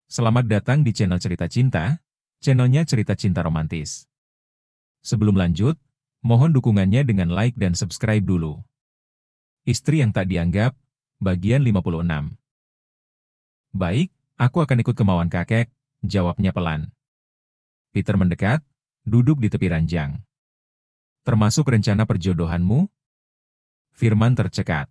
Selamat datang di channel Cerita Cinta, channelnya cerita cinta romantis. Sebelum lanjut, mohon dukungannya dengan like dan subscribe dulu. Istri yang tak dianggap, bagian 56. Baik, aku akan ikut kemauan kakek, jawabnya pelan. Peter mendekat, duduk di tepi ranjang. Termasuk rencana perjodohanmu? Firman tercekat.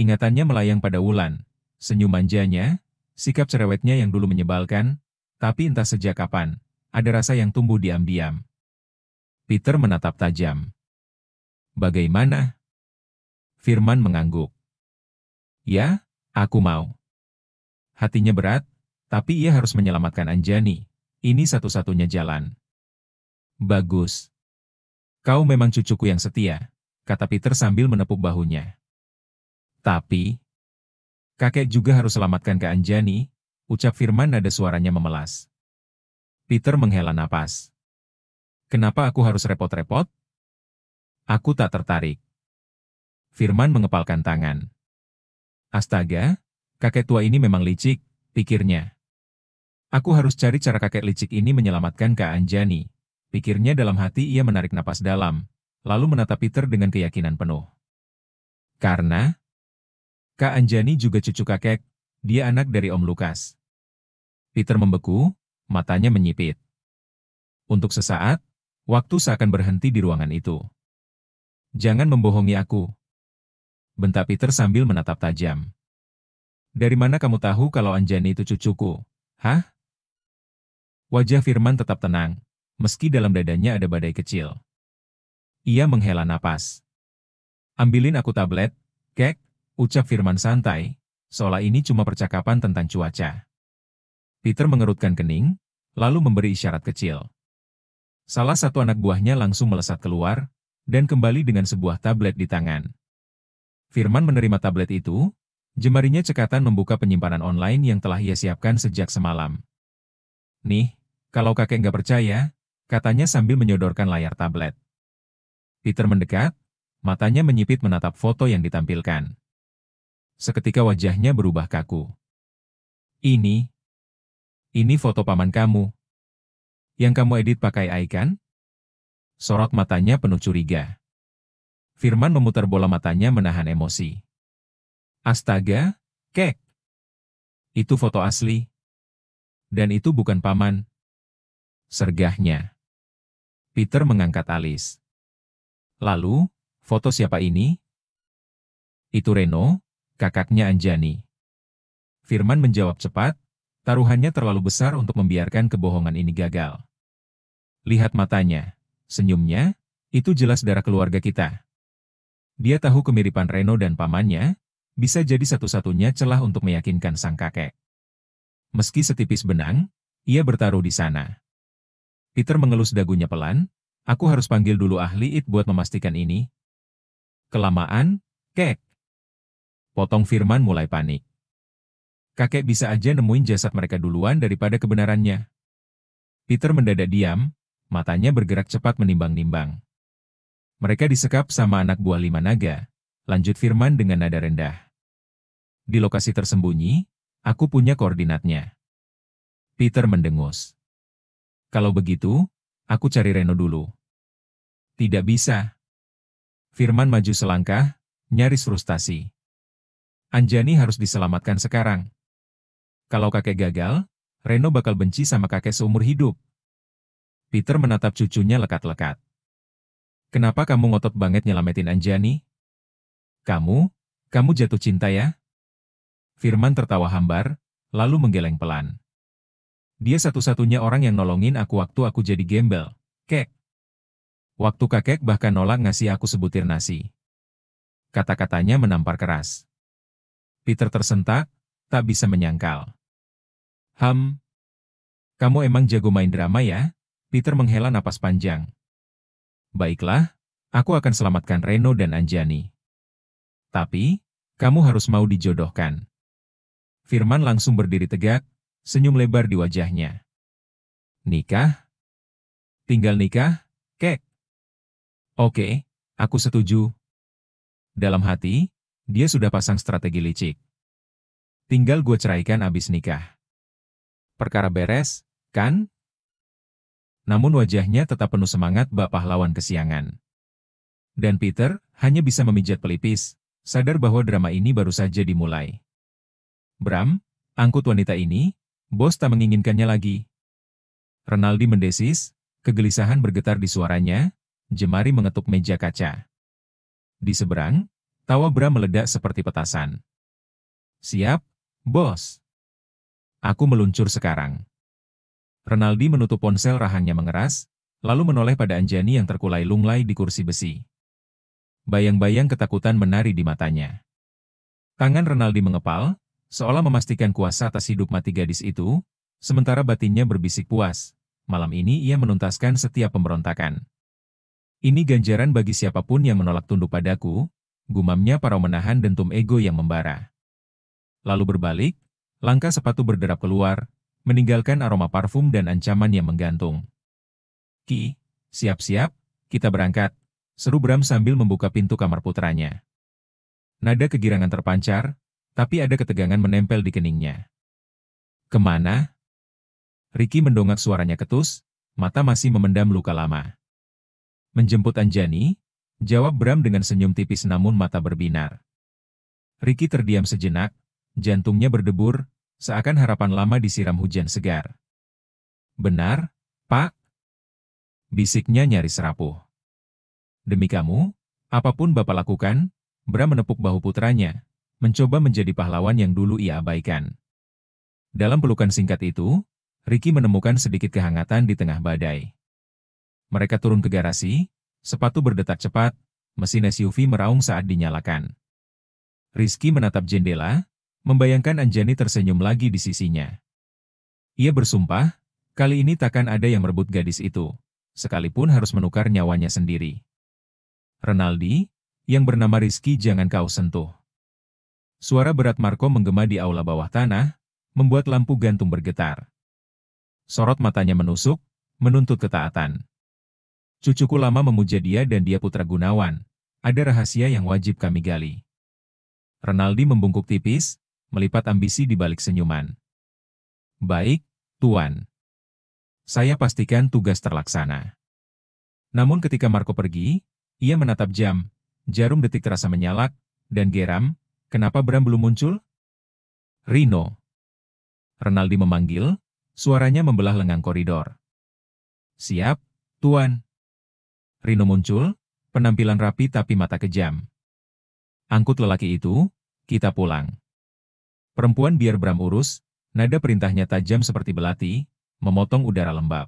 Ingatannya melayang pada Wulan, senyum manjanya, sikap cerewetnya yang dulu menyebalkan, tapi entah sejak kapan, ada rasa yang tumbuh diam-diam. Peter menatap tajam. Bagaimana? Firman mengangguk. Ya, aku mau. Hatinya berat, tapi ia harus menyelamatkan Anjani. Ini satu-satunya jalan. Bagus. Kau memang cucuku yang setia, kata Peter sambil menepuk bahunya. Tapi, kakek juga harus selamatkan ke Anjani, ucap Firman nada suaranya memelas. Peter menghela napas. Kenapa aku harus repot-repot? Aku tak tertarik. Firman mengepalkan tangan. Astaga, kakek tua ini memang licik, pikirnya. Aku harus cari cara kakek licik ini menyelamatkan Kak Anjani. Pikirnya dalam hati ia menarik napas dalam, lalu menatap Peter dengan keyakinan penuh. Karena, Kak Anjani juga cucu kakek, dia anak dari Om Lukas. Peter membeku, matanya menyipit. Untuk sesaat, waktu seakan berhenti di ruangan itu. Jangan membohongi aku, bentak Peter sambil menatap tajam. Dari mana kamu tahu kalau Anjani itu cucuku? Hah? Wajah Firman tetap tenang, meski dalam dadanya ada badai kecil. Ia menghela napas. Ambilin aku tablet, kek, ucap Firman santai, seolah ini cuma percakapan tentang cuaca. Peter mengerutkan kening, lalu memberi isyarat kecil. Salah satu anak buahnya langsung melesat keluar, dan kembali dengan sebuah tablet di tangan. Firman menerima tablet itu, jemarinya cekatan membuka penyimpanan online yang telah ia siapkan sejak semalam. Nih, kalau kakek nggak percaya, katanya sambil menyodorkan layar tablet. Peter mendekat, matanya menyipit menatap foto yang ditampilkan. Seketika wajahnya berubah kaku. Ini foto paman kamu. Yang kamu edit pakai AI kan? Sorot matanya penuh curiga. Firman memutar bola matanya menahan emosi. Astaga, kek. Itu foto asli. Dan itu bukan paman. Sergahnya. Peter mengangkat alis. Lalu, foto siapa ini? Itu Reno, kakaknya Anjani. Firman menjawab cepat, taruhannya terlalu besar untuk membiarkan kebohongan ini gagal. Lihat matanya, senyumnya, itu jelas darah keluarga kita. Dia tahu kemiripan Reno dan pamannya, bisa jadi satu-satunya celah untuk meyakinkan sang kakek. Meski setipis benang, ia bertaruh di sana. Peter mengelus dagunya pelan, aku harus panggil dulu ahli IT buat memastikan ini. Kelamaan, kek. Potong Firman mulai panik. Kakek bisa aja nemuin jasad mereka duluan daripada kebenarannya. Peter mendadak diam, matanya bergerak cepat menimbang-nimbang. Mereka disekap sama anak buah 5 naga, lanjut Firman dengan nada rendah. Di lokasi tersembunyi, aku punya koordinatnya. Peter mendengus. Kalau begitu, aku cari Reno dulu. Tidak bisa. Firman maju selangkah, nyaris frustasi. Anjani harus diselamatkan sekarang. Kalau kakek gagal, Reno bakal benci sama kakek seumur hidup. Peter menatap cucunya lekat-lekat. Kenapa kamu ngotot banget nyelamatin Anjani? Kamu jatuh cinta ya? Firman tertawa hambar, lalu menggeleng pelan. Dia satu-satunya orang yang nolongin aku waktu aku jadi gembel, kek. Waktu kakek bahkan nolak ngasih aku sebutir nasi. Kata-katanya menampar keras. Peter tersentak, tak bisa menyangkal. Kamu emang jago main drama ya? Peter menghela napas panjang. Baiklah, aku akan selamatkan Reno dan Anjani. Tapi, kamu harus mau dijodohkan. Firman langsung berdiri tegak, senyum lebar di wajahnya. Nikah? Tinggal nikah, kek? Oke, aku setuju. Dalam hati, dia sudah pasang strategi licik. Tinggal gue ceraikan abis nikah. Perkara beres, kan? Namun wajahnya tetap penuh semangat bak pahlawan kesiangan. Dan Peter hanya bisa memijat pelipis, sadar bahwa drama ini baru saja dimulai. Bram, angkut wanita ini, bos tak menginginkannya lagi. Renaldi mendesis, kegelisahan bergetar di suaranya, jemari mengetuk meja kaca. Di seberang, tawa Bram meledak seperti petasan. Siap, bos. Aku meluncur sekarang. Renaldi menutup ponsel, rahangnya mengeras, lalu menoleh pada Anjani yang terkulai lunglai di kursi besi. Bayang-bayang ketakutan menari di matanya. Tangan Renaldi mengepal, seolah memastikan kuasa atas hidup mati gadis itu, sementara batinnya berbisik puas. Malam ini ia menuntaskan setiap pemberontakan. Ini ganjaran bagi siapapun yang menolak tunduk padaku, gumamnya para menahan dentum ego yang membara. Lalu berbalik, langkah sepatu berderap keluar, meninggalkan aroma parfum dan ancaman yang menggantung. Ki, siap-siap, kita berangkat, seru Bram sambil membuka pintu kamar putranya. Nada kegirangan terpancar, tapi ada ketegangan menempel di keningnya. Kemana? Ricky mendongak, suaranya ketus, mata masih memendam luka lama. Menjemput Anjani, jawab Bram dengan senyum tipis namun mata berbinar. Ricky terdiam sejenak, jantungnya berdebur, seakan harapan lama disiram hujan segar. Benar, Pak? Bisiknya nyaris rapuh. Demi kamu, apapun Bapak lakukan, Bram menepuk bahu putranya, mencoba menjadi pahlawan yang dulu ia abaikan. Dalam pelukan singkat itu, Ricky menemukan sedikit kehangatan di tengah badai. Mereka turun ke garasi, sepatu berdetak cepat, mesin SUV meraung saat dinyalakan. Rizky menatap jendela, membayangkan Anjani tersenyum lagi di sisinya. Ia bersumpah, kali ini takkan ada yang merebut gadis itu, sekalipun harus menukar nyawanya sendiri. Renaldi, yang bernama Rizky jangan kau sentuh. Suara berat Marco menggema di aula bawah tanah, membuat lampu gantung bergetar. Sorot matanya menusuk, menuntut ketaatan. Cucuku lama memuja dia dan dia putra Gunawan. Ada rahasia yang wajib kami gali. Renaldi membungkuk tipis, melipat ambisi di balik senyuman. Baik, Tuan. Saya pastikan tugas terlaksana. Namun ketika Marco pergi, ia menatap jam, jarum detik terasa menyalak, dan geram, kenapa Bram belum muncul? Rino. Renaldi memanggil, suaranya membelah lengang koridor. Siap, Tuan. Rino muncul, penampilan rapi tapi mata kejam. Angkut lelaki itu, kita pulang. Perempuan biar Bram urus, nada perintahnya tajam seperti belati, memotong udara lembab.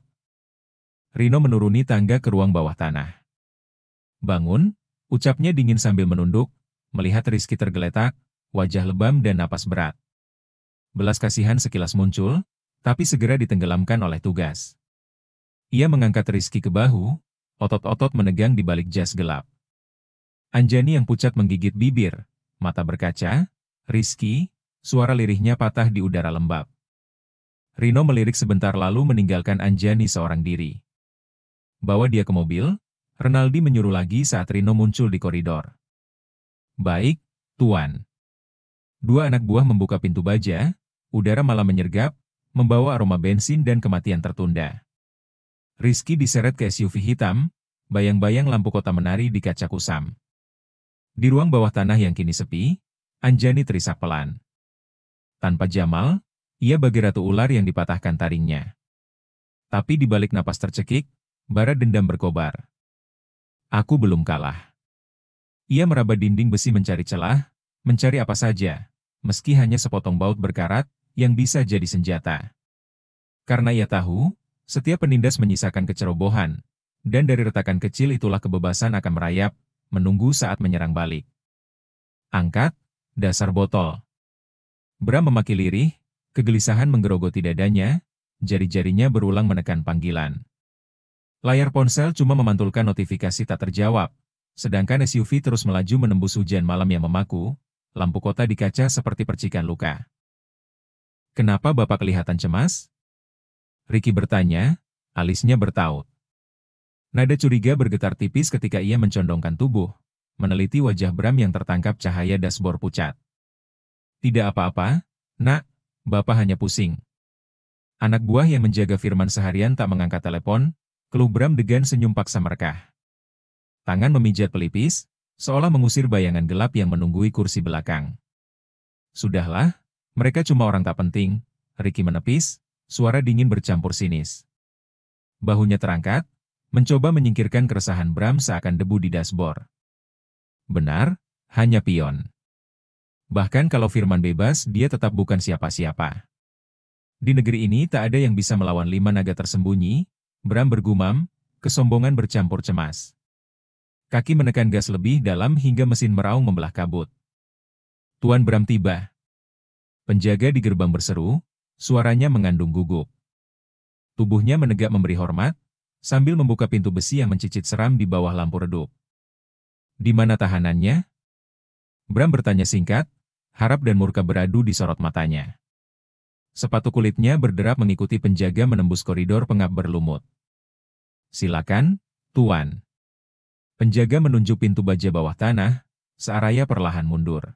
Rino menuruni tangga ke ruang bawah tanah. Bangun, ucapnya dingin sambil menunduk, melihat Rizky tergeletak, wajah lebam dan napas berat. Belas kasihan sekilas muncul, tapi segera ditenggelamkan oleh tugas. Ia mengangkat Rizky ke bahu, otot-otot menegang di balik jas gelap. Anjani yang pucat menggigit bibir, mata berkaca. Rizky, suara lirihnya patah di udara lembab. Rino melirik sebentar lalu meninggalkan Anjani seorang diri. Bawa dia ke mobil, Renaldi menyuruh lagi saat Rino muncul di koridor. Baik, Tuan. Dua anak buah membuka pintu baja, udara malam menyergap, membawa aroma bensin dan kematian tertunda. Rizky diseret ke SUV hitam, bayang-bayang lampu kota menari di kaca kusam. Di ruang bawah tanah yang kini sepi, Anjani terisak pelan. Tanpa Jamal, ia bagi ratu ular yang dipatahkan taringnya. Tapi di balik napas tercekik, bara dendam berkobar. Aku belum kalah. Ia meraba dinding besi mencari celah, mencari apa saja, meski hanya sepotong baut berkarat, yang bisa jadi senjata. Karena ia tahu, setiap penindas menyisakan kecerobohan, dan dari retakan kecil itulah kebebasan akan merayap, menunggu saat menyerang balik. Angkat, dasar botol. Bram memaki lirih, kegelisahan menggerogoti dadanya, jari-jarinya berulang menekan panggilan. Layar ponsel cuma memantulkan notifikasi tak terjawab, sedangkan SUV terus melaju menembus hujan malam yang memaku, lampu kota di kaca seperti percikan luka. Kenapa Bapak kelihatan cemas? Ricky bertanya, alisnya bertaut. Nada curiga bergetar tipis ketika ia mencondongkan tubuh, meneliti wajah Bram yang tertangkap cahaya dashboard pucat. Tidak apa-apa, Nak, Bapak hanya pusing. Anak buah yang menjaga Firman seharian tak mengangkat telepon, keluh Bram dengan senyum paksa merekah. Tangan memijat pelipis, seolah mengusir bayangan gelap yang menunggui kursi belakang. Sudahlah, mereka cuma orang tak penting, Ricky menepis, suara dingin bercampur sinis. Bahunya terangkat, mencoba menyingkirkan keresahan Bram seakan debu di dashboard. Benar, hanya pion. Bahkan kalau Firman bebas, dia tetap bukan siapa-siapa. Di negeri ini tak ada yang bisa melawan 5 naga tersembunyi, Bram bergumam, kesombongan bercampur cemas. Kaki menekan gas lebih dalam hingga mesin meraung membelah kabut. Tuan Bram tiba. Penjaga di gerbang berseru, suaranya mengandung gugup. Tubuhnya menegak memberi hormat, sambil membuka pintu besi yang mencicit seram di bawah lampu redup. Di mana tahanannya? Bram bertanya singkat, harap dan murka beradu di sorot matanya. Sepatu kulitnya berderap mengikuti penjaga menembus koridor pengap berlumut. Silakan, Tuan. Penjaga menunjuk pintu baja bawah tanah, searaya perlahan mundur.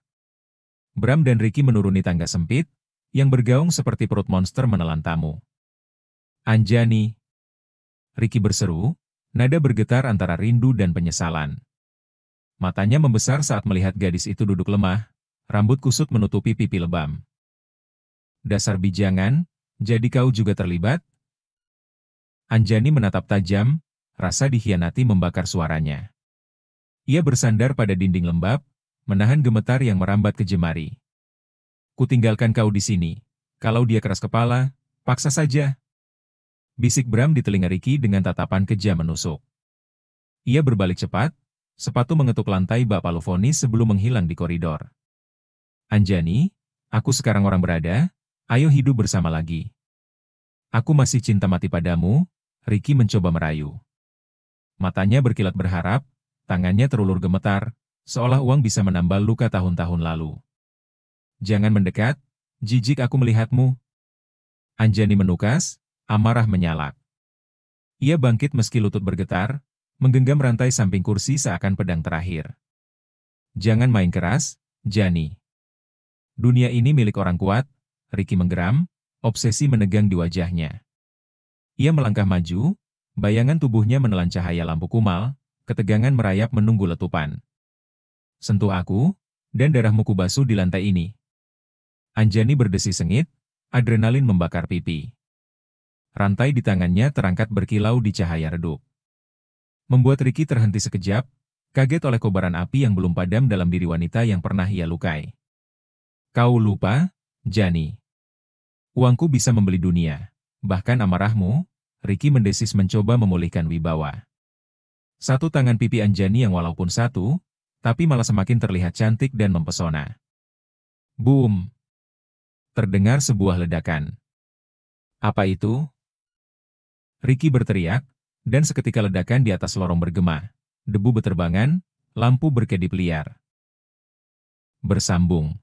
Bram dan Ricky menuruni tangga sempit, yang bergaung seperti perut monster menelan tamu. Anjani. Ricky berseru, nada bergetar antara rindu dan penyesalan. Matanya membesar saat melihat gadis itu duduk lemah, rambut kusut menutupi pipi lebam. Dasar bijangan, jadi kau juga terlibat? Anjani menatap tajam, rasa dikhianati membakar suaranya. Ia bersandar pada dinding lembab, menahan gemetar yang merambat ke jemari. Kutinggalkan kau di sini. Kalau dia keras kepala, paksa saja. Bisik Bram di telinga Ricky dengan tatapan kejam menusuk. Ia berbalik cepat, sepatu mengetuk lantai bak palufonis sebelum menghilang di koridor. Anjani, aku sekarang orang berada, ayo hidup bersama lagi. Aku masih cinta mati padamu, Ricky mencoba merayu. Matanya berkilat berharap, tangannya terulur gemetar, seolah uang bisa menambal luka tahun-tahun lalu. Jangan mendekat, jijik aku melihatmu. Anjani menukas, amarah menyalak. Ia bangkit meski lutut bergetar, menggenggam rantai samping kursi seakan pedang terakhir. Jangan main keras, Jani. Dunia ini milik orang kuat, Ricky menggeram, obsesi menegang di wajahnya. Ia melangkah maju, bayangan tubuhnya menelan cahaya lampu kumal, ketegangan merayap menunggu letupan. Sentuh aku, dan darahmu kubasuh di lantai ini. Anjani berdesi sengit, adrenalin membakar pipi. Rantai di tangannya terangkat berkilau di cahaya redup. Membuat Ricky terhenti sekejap, kaget oleh kobaran api yang belum padam dalam diri wanita yang pernah ia lukai. Kau lupa, Jani. Uangku bisa membeli dunia. Bahkan amarahmu, Ricky mendesis mencoba memulihkan wibawa. Satu tangan pipi Anjani yang walaupun satu, tapi malah semakin terlihat cantik dan mempesona. Boom! Terdengar sebuah ledakan. Apa itu? Ricky berteriak, dan seketika ledakan di atas lorong bergema. Debu beterbangan, lampu berkedip liar. Bersambung.